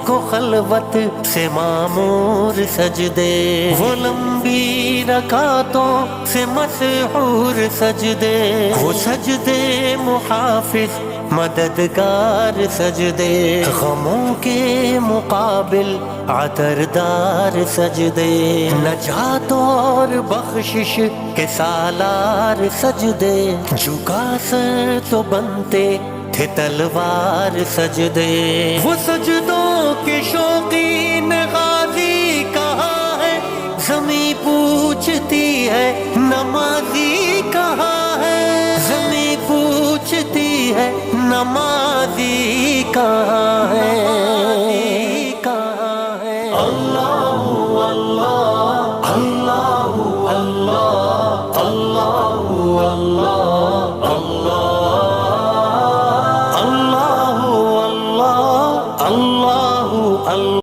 کو خلوت سے معمور سجدے، وہ لمبی رکعتوں سے مسحور سجدے، وہ سجدے محافظ مددگار سجدے، غموں کے مقابل عطردار سجدے، نجات اور بخشش کے سالار سجدے، جھکا سر تو بنتے تھے تلوار سجدے، وہ سجدوں کے شوقین غازی کہاں ہے، زمیں پوچھتی ہے نمازی کہاں ہے، زمیں پوچھتی ہے نمازی کہاں ہے، کہاں ہے۔ اللہ اللہ اللہ اللہ اللہ اللہ اللہ اللہ اللہ اللہ